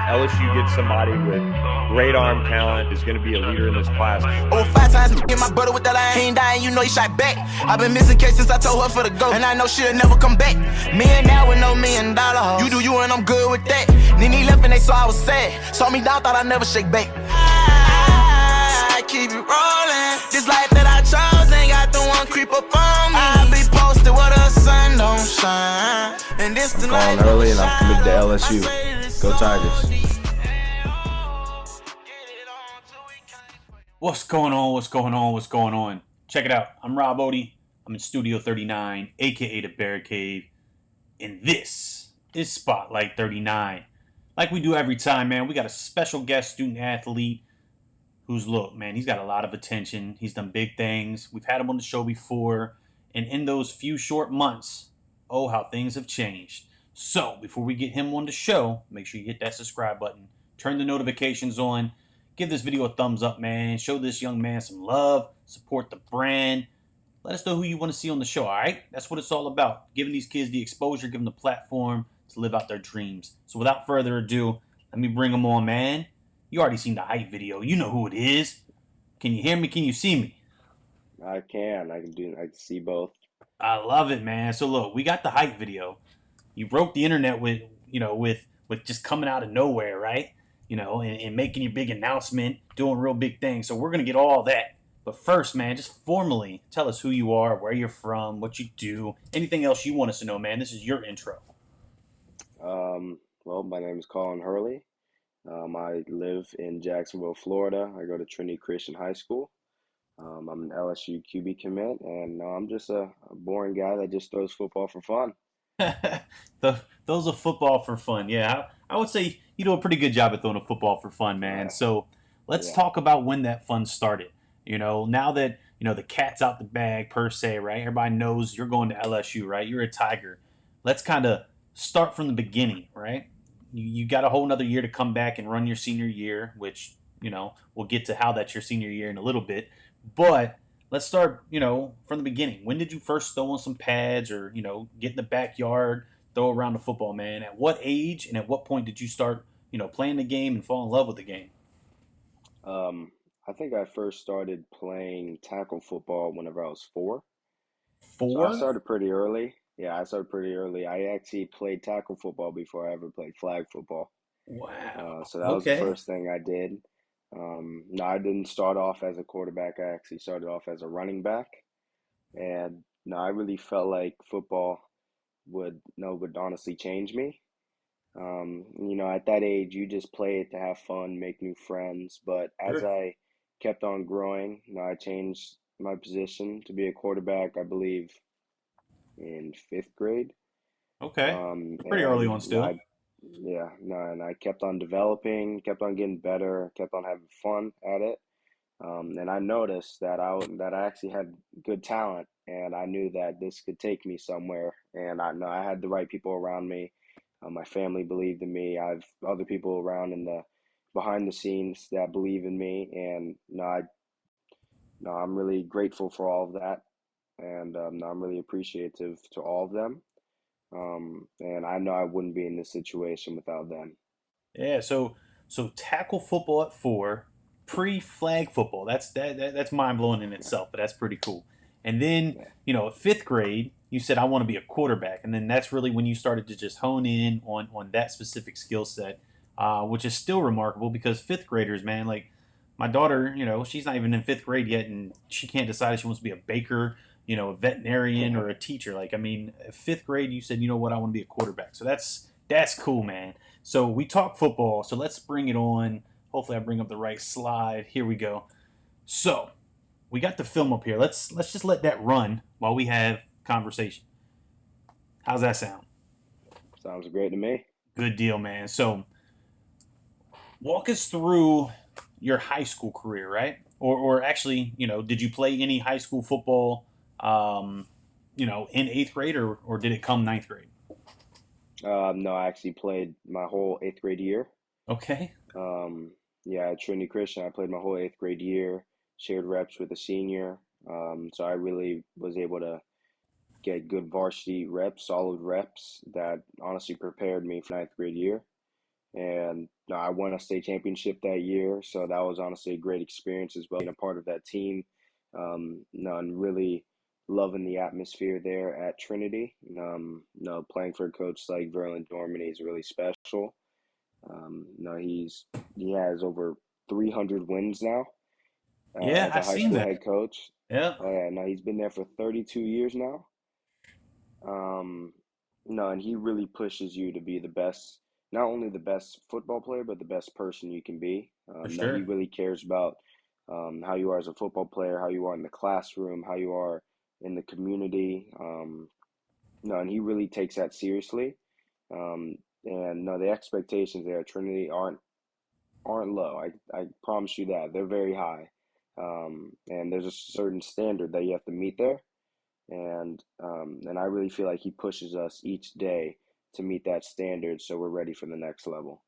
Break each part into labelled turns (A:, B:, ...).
A: LSU gets somebody with great arm talent, is going to be a leader in this class.
B: Over 5 times, get my brother with that line. He ain't dying, you know he shot back. I've been missing case since I told her for the go, and I know she'll never come back. Me and now with no $1 million. You do you and I'm good with that. Then he left and they saw I was sad. Saw me down, thought I'd never shake back. I keep it rolling. This life that I chose ain't got the one creep up on me. I be posted where the sun don't shine. And this the
C: I'm Colin Hurley and I'm committed to LSU. Go Tigers.
D: What's going on? What's going on? What's going on? Check it out. I'm Rob Odie. I'm in Studio 39, aka the Bear Cave. And this is Spotlight 39. Like we do every time, man, we got a special guest student athlete who's, look, man, he's got a lot of attention. He's done big things. We've had him on the show before. And in those few short months, oh, how things have changed. So, before we get him on the show, make sure you hit that subscribe button. Turn the notifications on. Give this video a thumbs up, man. Show this young man some love. Support the brand. Let us know who you want to see on the show, all right? That's what it's all about. Giving these kids the exposure, giving them the platform to live out their dreams. So without further ado, let me bring them on, man. You already seen the hype video. You know who it is. Can you hear me? Can you see me?
C: I can. I can see both.
D: I love it, man. So look, we got the hype video. You broke the internet with just coming out of nowhere, right? And making your big announcement, doing real big things. So we're going to get all that. But first, man, just formally tell us who you are, where you're from, what you do, anything else you want us to know, man. This is your intro.
C: Well, my name is Colin Hurley. I live in Jacksonville, Florida. I go to Trinity Christian High School. I'm an LSU QB commit, and I'm just a boring guy that just throws football for fun.
D: Those are football for fun. Yeah, I would say you do a pretty good job at throwing a football for fun, man. Yeah. So let's talk about when that fun started. Now that, the cat's out the bag per se, right? Everybody knows you're going to LSU, right? You're a Tiger. Let's kind of start from the beginning, right? You got a whole nother year to come back and run your senior year, which, we'll get to how that's your senior year in a little bit. But let's start, from the beginning. When did you first throw on some pads or, get in the backyard, throw around the football, man? At what age and at what point did you start, playing the game and fall in love with the game?
C: I think I first started playing tackle football whenever I was 4.
D: 4?
C: So I started pretty early. Yeah, I started pretty early. I actually played tackle football before I ever played flag football.
D: Wow.
C: So that was the first thing I did. No, I didn't start off as a quarterback. I actually started off as a running back. And no, I really felt like football would honestly change me. At that age, you just play it to have fun, make new friends. But as I kept on growing, I changed my position to be a quarterback, I believe, in 5th grade.
D: Okay. Pretty early on still.
C: And I kept on developing, kept on getting better, kept on having fun at it. And I noticed that I actually had good talent, and I knew that this could take me somewhere. And I know I had the right people around me. My family believed in me. I have other people around behind the scenes that believe in me, and I'm really grateful for all of that, and I'm really appreciative to all of them. And I know I wouldn't be in this situation without them.
D: Yeah. So tackle football at 4, pre-flag football. That's mind blowing in itself, but that's pretty cool. And then, at 5th grade, you said, I want to be a quarterback. And then that's really when you started to just hone in on that specific skill set, which is still remarkable because 5th graders, man, like my daughter, she's not even in 5th grade yet, and she can't decide if she wants to be a baker, a veterinarian or a teacher. 5th grade, you said, you know what, I want to be a quarterback. So that's cool, man. So we talk football. So let's bring it on. Hopefully I bring up the right slide. Here we go. So we got the film up here. Let's just let that run while we have conversation. How's that sound?
C: Sounds great to me.
D: Good deal, man. So walk us through your high school career, right? Or actually, did you play any high school football, in 8th grade or did it come 9th grade?
C: No, I actually played my whole 8th grade year.
D: Okay.
C: At Trinity Christian, I played my whole 8th grade year, shared reps with a senior. So I really was able to get good varsity reps, solid reps that honestly prepared me for 9th grade year. and I won a state championship that year. So that was honestly a great experience as well, being a part of that team. And really loving the atmosphere there at Trinity. Playing for a coach like Verlin Dorman is really special. He has over 300 wins now
D: Yeah,
C: as
D: I
C: a high
D: seen
C: school
D: that.
C: head coach.
D: Yeah,
C: Oh yeah, no, he's been there for 32 years now. Um, no, and he really pushes you to be the best, not only the best football player, but the best person you can be.
D: for
C: No, he
D: sure.
C: really cares about how you are as a football player, how you are in the classroom, how you are in the community. No, and he really takes that seriously. Um, and no, the expectations there at Trinity aren't low. I promise you that they're very high. And there's a certain standard that you have to meet there, and I really feel like he pushes us each day to meet that standard, so we're ready for the next level.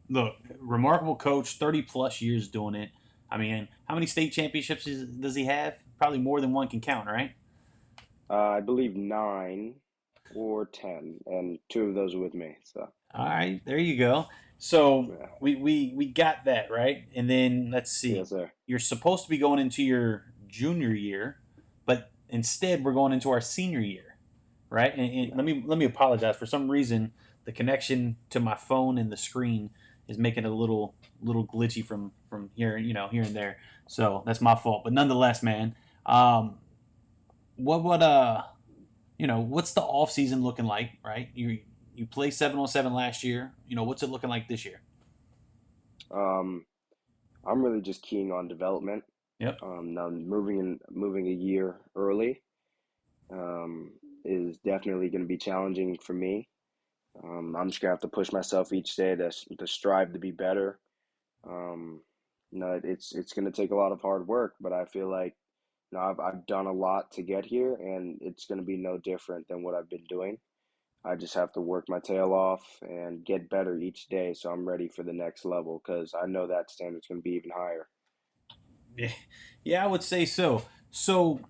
D: Look, remarkable coach, 30 plus years doing it. I mean, how many state championships does he have? Probably more than one can count, right?
C: I believe 9 or 10, and two of those are with me. So
D: All right, there you go. So
C: yeah,
D: we got that right, and then let's see.
C: yes, sir.
D: You're supposed to be going into your junior year, but instead we're going into our senior year, right? And
C: Yeah,
D: let me apologize. For some reason, the connection to my phone and the screen is making it a little glitchy from here, here and there. So that's my fault. But nonetheless, man, um, what what's the off season looking like, right? You play 7-on-7 last year. What's it looking like this year?
C: um, I'm really just keying on development.
D: Yep,
C: Now moving a year early um, is definitely going to be challenging for me. I'm just gonna have to push myself each day to strive to be better. Um, it's gonna take a lot of hard work, but I feel like I've done a lot to get here, and it's gonna be no different than what I've been doing. I just have to work my tail off and get better each day, so I'm ready for the next level because I know that standard's gonna be even higher.
D: yeah, yeah, I would say so. So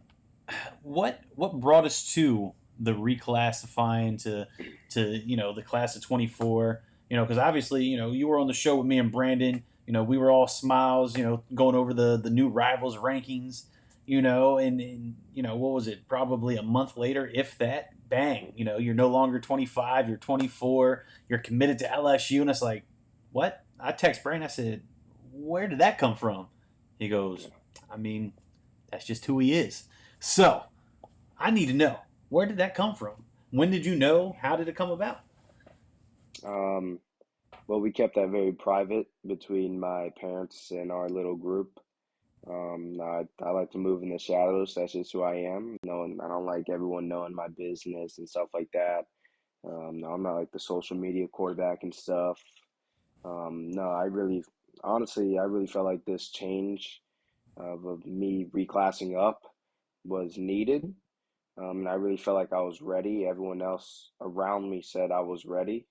D: what brought us to the reclassifying to the class of 24? Because obviously you were on the show with me and Brandon. We were all smiles. Going over the new rivals rankings. And what was it? Probably a month later, if that. Bang! You're no longer 25. You're 24. You're committed to LSU, and it's like, what? I text Brandon. I said, where did that come from? He goes, I mean, that's just who he is. So I need to know, where did that come from? When did you know? How did it come about?
C: Um, well, we kept that very private between my parents and our little group. I like to move in the shadows. That's just who I am. I don't like everyone knowing my business and stuff like that. No, I'm not like the social media quarterback and stuff. No, honestly, I really felt like this change of me reclassing up was needed. And I really felt like I was ready. Everyone else around me said I was ready.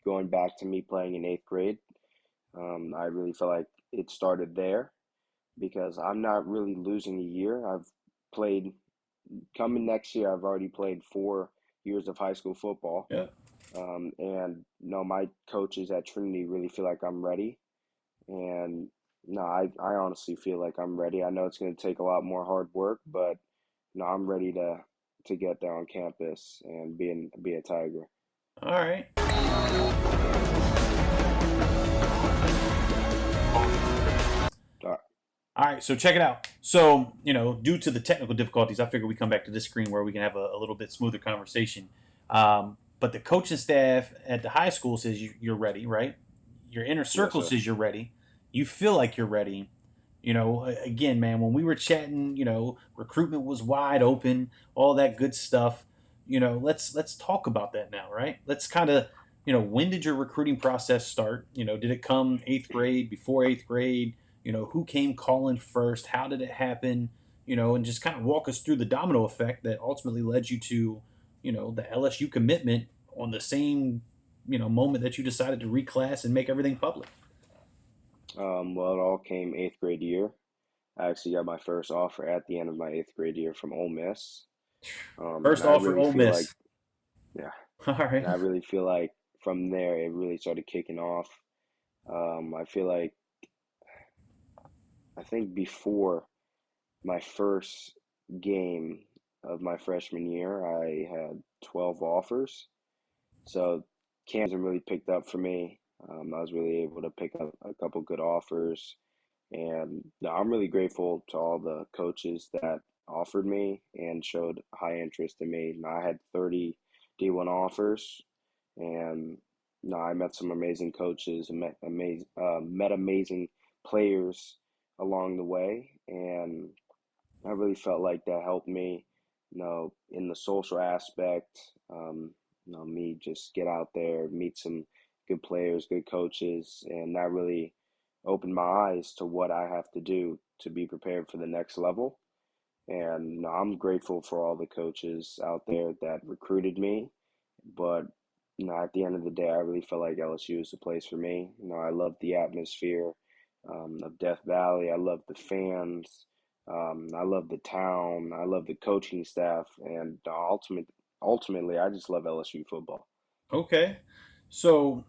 C: Going back to me playing in eighth grade, I really felt like it started there because I'm not really losing a year. I've played, coming next year, I've already played 4 years of high school football.
D: Yeah.
C: And my coaches at Trinity really feel like I'm ready. And no, I honestly feel like I'm ready. I know it's going to take a lot more hard work, but no, I'm ready to get there on campus and be a Tiger.
D: All right.
C: Uh,
D: All right. So check it out. So due to the technical difficulties, I figure we come back to this screen where we can have a little bit smoother conversation. But the coaching staff at the high school says you're ready, right? Your inner
C: yes,
D: circle
C: sir.
D: says you're ready. You feel like you're ready. Again, man, when we were chatting, recruitment was wide open, all that good stuff. Let's talk about that now, right? Let's kind of, when did your recruiting process start? Did it come eighth grade, before eighth grade? Who came calling first? How did it happen? And just kind of walk us through the domino effect that ultimately led you to, the LSU commitment on the same, moment that you decided to reclass and make everything public.
C: Well, it all came eighth grade year. I actually got my first offer at the end of my eighth grade year from Ole Miss. And
D: First
C: I
D: offer,
C: really
D: Ole
C: feel like,
D: Miss.
C: yeah,
D: All
C: and
D: right.
C: I really feel like from there, it really started kicking off. I feel like I think before my first game of my freshman year, I had 12 offers. So camps really picked up for me. I was really able to pick up a couple good offers, and no, I'm really grateful to all the coaches that offered me and showed high interest in me. I had 30 D1 offers, and no, I met some amazing coaches and met amazing players along the way, and I really felt like that helped me, in the social aspect. Me just get out there, meet some good players, good coaches, and that really opened my eyes to what I have to do to be prepared for the next level. And I'm grateful for all the coaches out there that recruited me. But at the end of the day, I really felt like LSU is the place for me. I love the atmosphere of Death Valley. I love the fans. I love the town. I love the coaching staff, and ultimately, I just love LSU football.
D: Okay. So,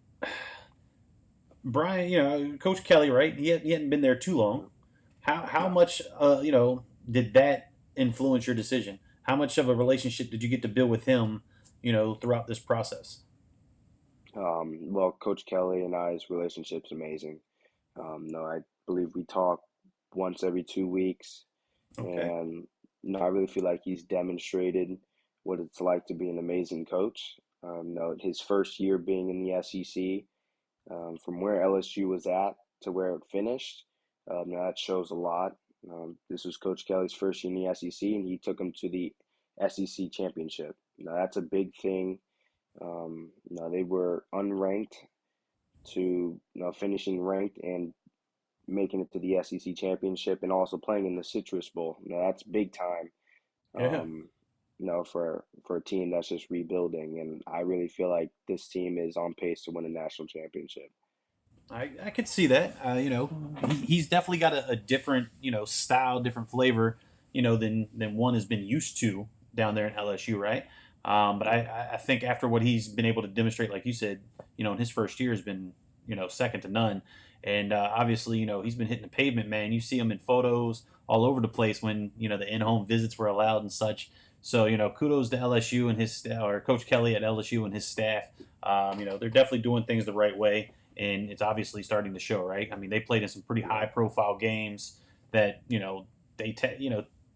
D: Brian, Coach Kelly, right? He hadn't been there too long. How
C: No.
D: much, did that influence your decision? How much of a relationship did you get to build with him, throughout this process?
C: Well, Coach Kelly and I's relationship's amazing. No, I believe we talk once every 2 weeks,
D: Okay.
C: and I really feel like he's demonstrated what it's like to be an amazing coach. No, his first year being in the SEC, from where LSU was at to where it finished, that shows a lot. This was Coach Kelly's first year in the SEC, and he took him to the SEC championship. Now that's a big thing. They were unranked to finishing ranked and making it to the SEC championship and also playing in the Citrus Bowl. Now that's big time.
D: Yeah.
C: Um, for a team that's just rebuilding, and I really feel like this team is on pace to win a national championship.
D: I could see that. He's definitely got a different, style, different flavor, than one has been used to down there in LSU, right? But I think after what he's been able to demonstrate, like you said, in his first year has been, second to none. And obviously, he's been hitting the pavement, man. You see him in photos all over the place when, the in-home visits were allowed and such. So, kudos to LSU and his or Coach Kelly at LSU and his staff. They're definitely doing things the right way, and it's obviously starting to show, right? I mean, they played in some pretty high-profile games that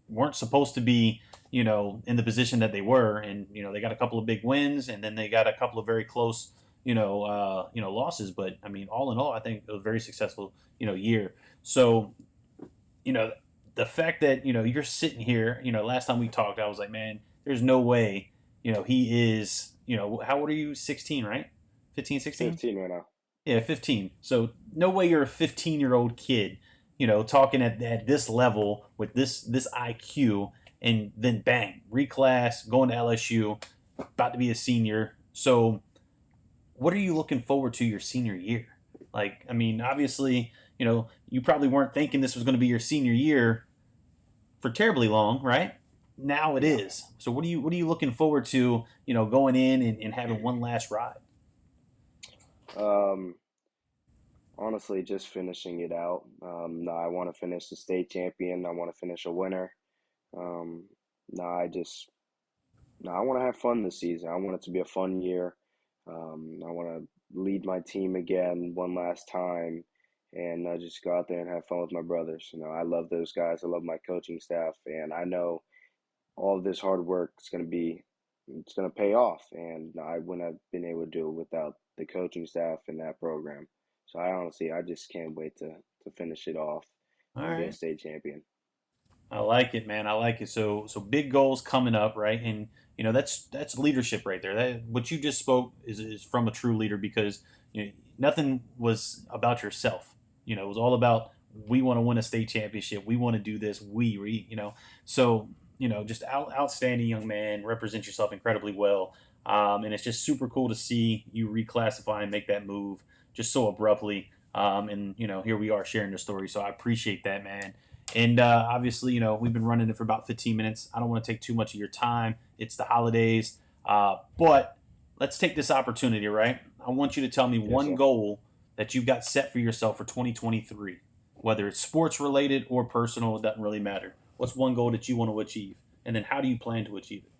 D: weren't supposed to be in the position that they were, and they got a couple of big wins, and then they got a couple of very close losses. But I mean, all in all, I think it was a very successful year. So you know the fact that you're sitting here, last time we talked, I was like, man, there's no way he is, how old are you? 16, right? 15, 16?
C: 15 right now.
D: Yeah, 15. So no way you're a 15-year-old kid, talking at this level with this IQ, and then bang, reclass, going to LSU, about to be a senior. So what are you looking forward to your senior year? Like, I mean, obviously, you probably weren't thinking this was going to be your senior year for terribly long, right? Now it
C: No.
D: is. So what are you looking forward to, going in and having one last ride?
C: Um, Honestly, just finishing it out. No, I want to finish the state champion. I want to finish a winner. Um, no, I just No, I want to have fun this season. I want it to be a fun year. I want to lead my team again one last time, and just go out there and have fun with my brothers. I love those guys. I love my coaching staff, and I know all of this hard work is it's going to pay off. And I wouldn't have been able to do it without the coaching staff and that program. So I just can't wait to finish it off
D: All
C: and be a
D: right.
C: state champion.
D: I like it, man. I like it. So big goals coming up, right? And that's leadership right there. That what you just spoke is from a true leader, because nothing was about yourself. It was all about, we want to win a state championship. We want to do this. So just outstanding young man. Represent yourself incredibly well. And it's just super cool to see you reclassify and make that move just so abruptly. And here we are sharing the story. So I appreciate that, man. And obviously, we've been running it for about 15 minutes. I don't want to take too much of your time. It's the holidays. But let's take this opportunity, right? I want you to tell me
C: Yes,
D: one
C: sir.
D: goal that you've got set for yourself for 2023, whether it's sports related or personal. It doesn't really matter. What's one goal that you want to achieve, and then how do you plan to achieve it?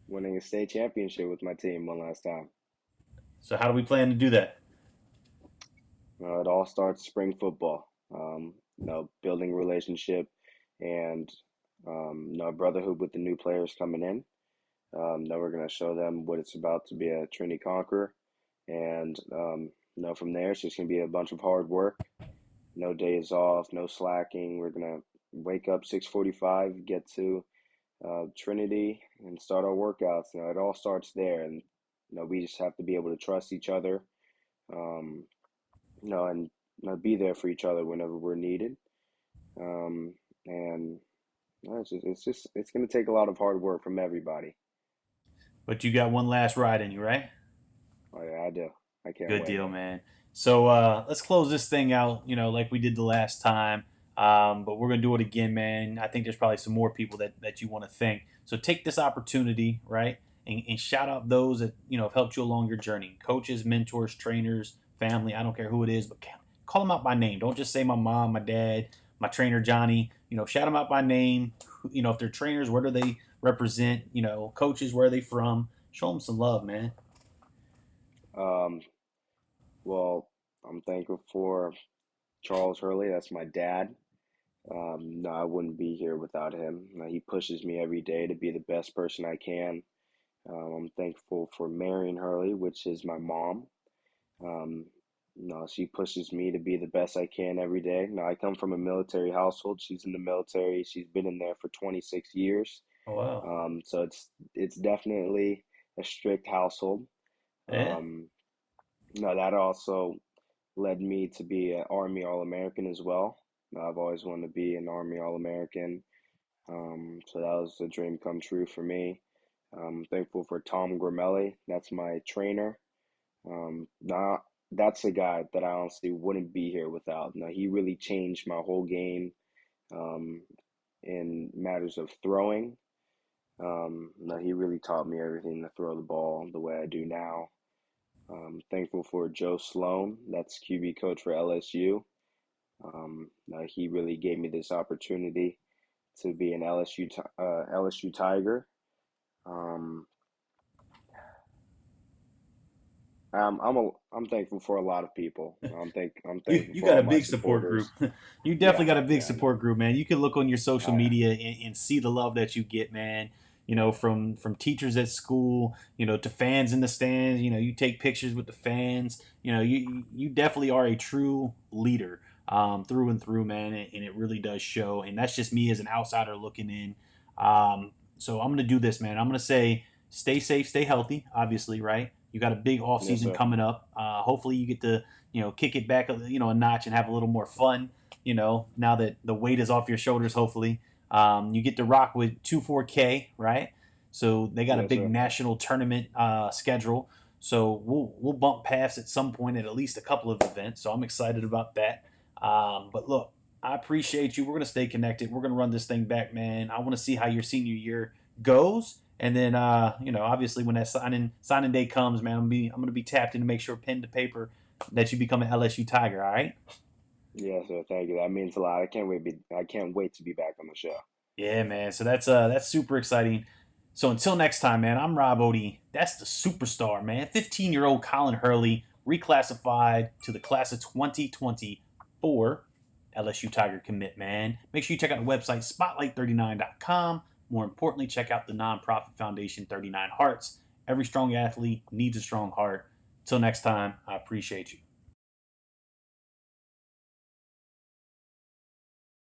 C: Winning a state championship with my team one last time.
D: So how do we plan to do that?
C: It all starts spring football. Building relationship and brotherhood with the new players coming in. Now we're gonna show them what it's about to be a Trinity Conqueror, and from there it's just gonna be a bunch of hard work. No days off, no slacking. We're gonna wake up 6:45, get to Trinity, and start our workouts. It all starts there, and we just have to be able to trust each other. Um, and be there for each other whenever we're needed. Um, and it's going to take a lot of hard work from everybody.
D: But you got one last ride in you, right?
C: Oh yeah, I do. I can't
D: Good
C: wait.
D: deal, man. So let's close this thing out, like we did the last time. But we're gonna do it again, man. I think there's probably some more people that you want to thank. So take this opportunity, right, and shout out those that have helped you along your journey: coaches, mentors, trainers, family. I don't care who it is, but call them out by name. Don't just say my mom, my dad, my trainer Johnny. Shout them out by name. If they're trainers, where do they represent? Coaches, where are they from? Show them some love, man.
C: Um, well, I'm thankful for Charles Hurley. That's my dad. No, I wouldn't be here without him. He pushes me every day to be the best person I can. I'm thankful for Marion Hurley, which is my mom. Um, she pushes me to be the best I can every day. Now, I come from a military household. She's in the military. She's been in there for 26 years.
D: Oh wow.
C: So it's definitely a strict household.
D: Yeah.
C: Um, that also led me to be an Army All-American as well. I've always wanted to be an Army All-American. So that was a dream come true for me. I'm thankful for Tom Gramelli. That's my trainer. Now that's a guy that I honestly wouldn't be here without. Now he really changed my whole game um, in matters of throwing. Now he really taught me everything to throw the ball the way I do now. Thankful for Joe Sloan. That's QB coach for LSU. Now he really gave me this opportunity to be an LSU Tiger. Um, I'm thankful for a lot of people. I'm
D: You
C: thankful
D: you
C: for
D: got
C: all
D: a
C: my
D: big support group.
C: supporters.
D: You definitely
C: Yeah,
D: got a big
C: yeah,
D: support group, man. You can look on your social
C: oh, yeah.
D: media and see the love that you get, man. From teachers at school, to fans in the stands. You take pictures with the fans. You definitely are a true leader, through and through, man, and it really does show. And that's just me as an outsider looking in. So I'm gonna do this, man. I'm gonna say, stay safe, stay healthy. Obviously, right? You got a big off
C: Yes,
D: season
C: sir.
D: coming up. Hopefully, you get to kick it back a notch and have a little more fun. Now that the weight is off your shoulders, hopefully, you get to rock with 24K, right? So they got a
C: Yes,
D: big
C: sir.
D: national tournament schedule. So we'll bump past at some point at least a couple of events. So I'm excited about that. But look, I appreciate you. We're gonna stay connected. We're gonna run this thing back, man. I want to see how your senior year goes. And then, obviously, when that signing day comes, man, I'm gonna be tapped in to make sure, pen to paper, that you become an LSU Tiger. All right?
C: Yes, sir. Thank you. That means a lot. I can't wait to be back on the show.
D: Yeah, man. So that's super exciting. So until next time, man. I'm Rob Odie. That's the superstar, man. 15-year-old Colin Hurley, reclassified to the class of 2024 LSU Tiger commit, man. Make sure you check out the website spotlight39.com. More importantly, check out the nonprofit foundation 39 Hearts. Every strong athlete needs a strong heart. Till next time, I appreciate you.